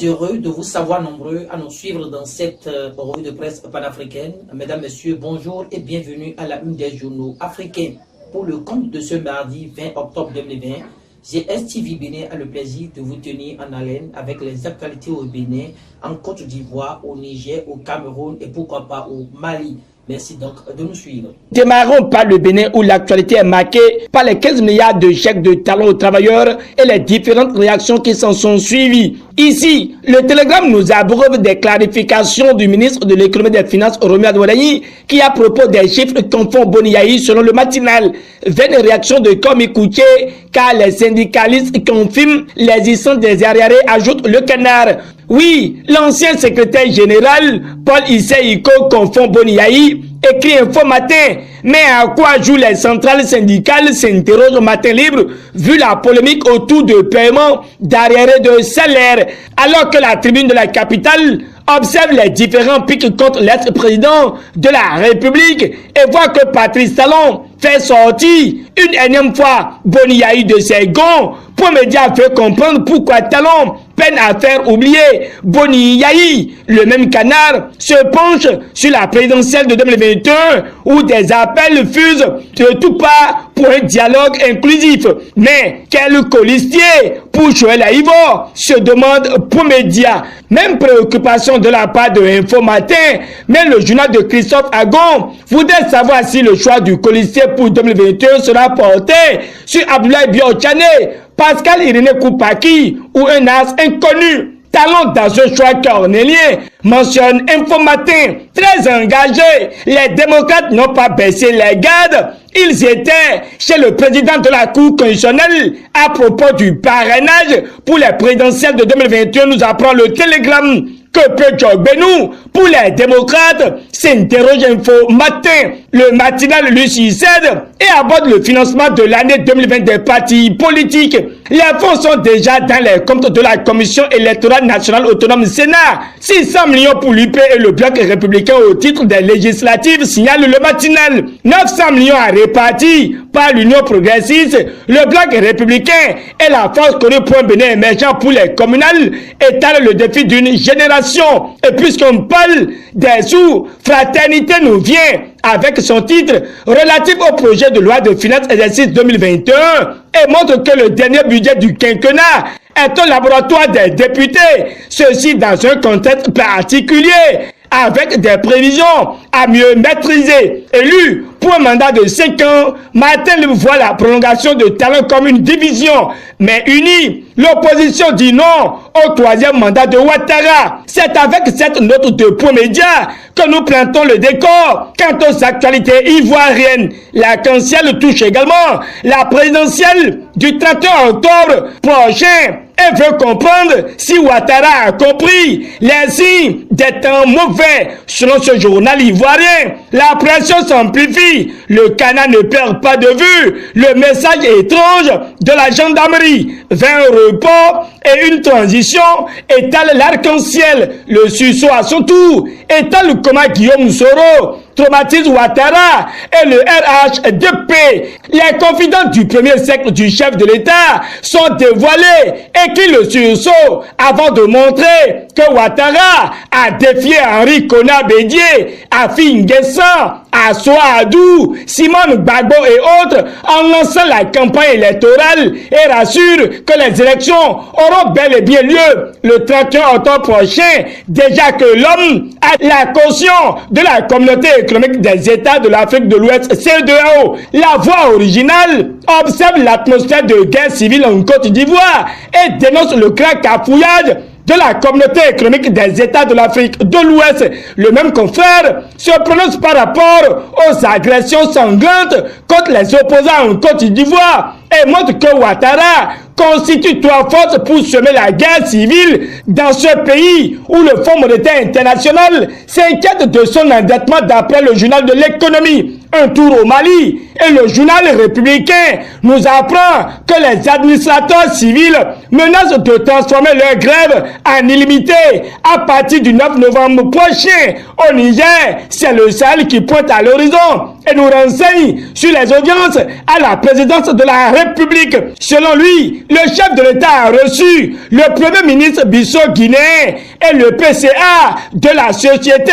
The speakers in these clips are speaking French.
heureux de vous savoir nombreux à nous suivre dans cette revue de presse panafricaine. Mesdames, Messieurs, bonjour et bienvenue à la une des journaux africains. Pour le compte de ce mardi 20 octobre 2020, GSTV Bénin a le plaisir de vous tenir en haleine avec les actualités au Bénin, en Côte d'Ivoire, au Niger, au Cameroun et pourquoi pas au Mali. Merci donc de nous suivre. Démarrons par le Bénin où l'actualité est marquée par les 15 milliards de chèques de talons aux travailleurs et les différentes réactions qui s'en sont suivies. Ici, le Télégramme nous abreuve des clarifications du ministre de l'économie et des finances, Romuald Wadani, qui à propos des chiffres confond Boniaï selon le matinal. Vaine réaction de Komi Kouché, car les syndicalistes confirment l'existence des arriérés, ajoute le Canard. Oui, l'ancien secrétaire général, Paul Issei-Iko, confond Boniaï, écrit Info Matin. Mais à quoi jouent les centrales syndicales, s'interroge au Matin Libre, vu la polémique autour de paiement d'arriérés de salaire, alors que la tribune de la capitale observe les différents pics contre l'ex-président de la République et voit que Patrice Talon fait sortir une énième fois Boniaï de ses gonds. Pour Média fait comprendre pourquoi Talon peine à faire oublier Boniaï. Le même Canard se penche sur la présidentielle de 2021 où des appels fusent de toutes parts pour un dialogue inclusif. Mais quel colistier pour Joël Aïvo, se demande pour Média. Même préoccupation de la part de Info Matin, mais le journal de Christophe Agon voudrait savoir si le choix du colistier pour 2021 sera porté sur Abdoulaye Biotchane, Pascal Irénée Koupaki ou un as inconnu. Talon dans ce choix cornélien, mentionne Info Matin, très engagé. Les démocrates n'ont pas baissé les gardes. Ils étaient chez le président de la Cour constitutionnelle à propos du parrainage pour les présidentielles de 2021, nous apprend le Télégramme. Que peut Joe Benou pour les démocrates, s'interroge Info Matin. Le matinal lui succède et aborde le financement de l'année 2020 des partis politiques. Les fonds sont déjà dans les comptes de la Commission électorale nationale autonome Sénat. 600 millions pour l'UP et le bloc républicain au titre des législatives, signale le matinal. 900 millions à répartir par l'Union progressiste, le bloc républicain et la force connue pour un Bénin émergent pour les communales étalent le défi d'une génération. Et puisqu'on parle des sous, Fraternité nous vient avec son titre relatif au projet de loi de finances exercice 2021 et montre que le dernier budget du quinquennat est un laboratoire des députés, ceci dans un contexte particulier, avec des prévisions à mieux maîtriser. Élu pour un mandat de 5 ans, Martin voit la prolongation de Talon comme une division, mais unie. L'opposition dit non au troisième mandat de Ouattara. C'est avec cette note de Promédia que nous plantons le décor quant aux actualités ivoiriennes. L'arc-en-ciel touche également la présidentielle du 31 octobre prochain et veut comprendre si Ouattara a compris les signes des temps mauvais. Selon ce journal ivoirien, la pression s'amplifie. Le Canard ne perd pas de vue le message étrange de la gendarmerie vers un report et une transition étale l'arc-en-ciel. Le sursaut à son tour étale comment Guillaume Soro traumatise Ouattara et le RHDP. Les confidents du premier siècle du chef de l'État sont dévoilés, écrit le sursaut avant de montrer que Ouattara a défié Henri Konan Bédié, Afi N'Guessan, Assoa Adou, Simone Gbagbo et autres en lançant la campagne électorale et rassure que les élections auront bel et bien lieu le 31 octobre prochain, déjà que l'homme a la caution de la communauté économique des États de l'Afrique de l'Ouest, CEDEAO. La voix originale observe l'atmosphère de guerre civile en Côte d'Ivoire et dénonce le grand cafouillage de la communauté économique des États de l'Afrique de l'Ouest. Le même confrère se prononce par rapport aux agressions sanglantes contre les opposants en Côte d'Ivoire et montre que Ouattara constitue trois forces pour semer la guerre civile dans ce pays où le Fonds monétaire international s'inquiète de son endettement d'après le journal de l'économie. Un tour au Mali et le journal républicain nous apprend que les administrateurs civils menacent de transformer leur grève en illimité à partir du 9 novembre prochain. Au Niger, c'est le Sahel qui pointe à l'horizon et nous renseigne sur les audiences à la présidence de la République. Selon lui, le chef de l'État a reçu le premier ministre Bissau guinéen et le PCA de la société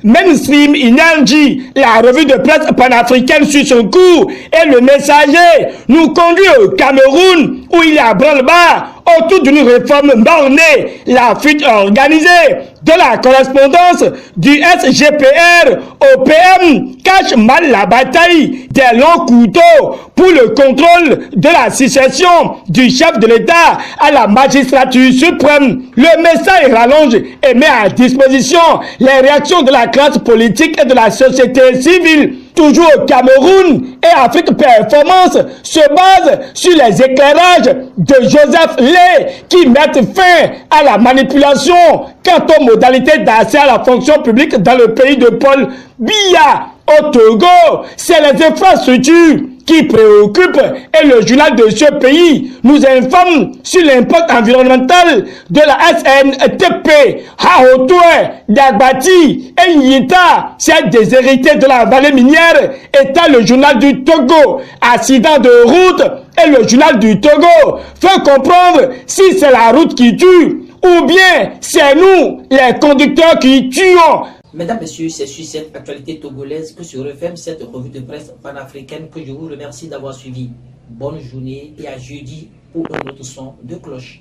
Mainstream Energy. La revue de presse panafricaine suit son cours et le messager nous conduit au Cameroun où il y a branle-bas autour d'une réforme bornée. La fuite organisée de la correspondance du SGPR au PM cache mal la bataille des longs couteaux pour le contrôle de la succession du chef de l'État à la magistrature suprême. Le message rallonge et met à disposition les réactions de la classe politique et de la société civile. Toujours au Cameroun et Afrique Performance se base sur les éclairages de Joseph Lé qui mettent fin à la manipulation quant aux modalités d'accès à la fonction publique dans le pays de Paul Biya. Au Togo, c'est les infrastructures qui préoccupent et le journal de ce pays nous informe sur l'impact environnemental de la SNTP. Haotoué, Dagbati et Nyita, c'est déshérité de la vallée minière, état le journal du Togo. Accident de route et le journal du Togo fait comprendre si c'est la route qui tue ou bien c'est nous, les conducteurs, qui tuons. Mesdames, Messieurs, c'est sur cette actualité togolaise que se referme cette revue de presse panafricaine que je vous remercie d'avoir suivi. Bonne journée et à jeudi pour un autre son de cloche.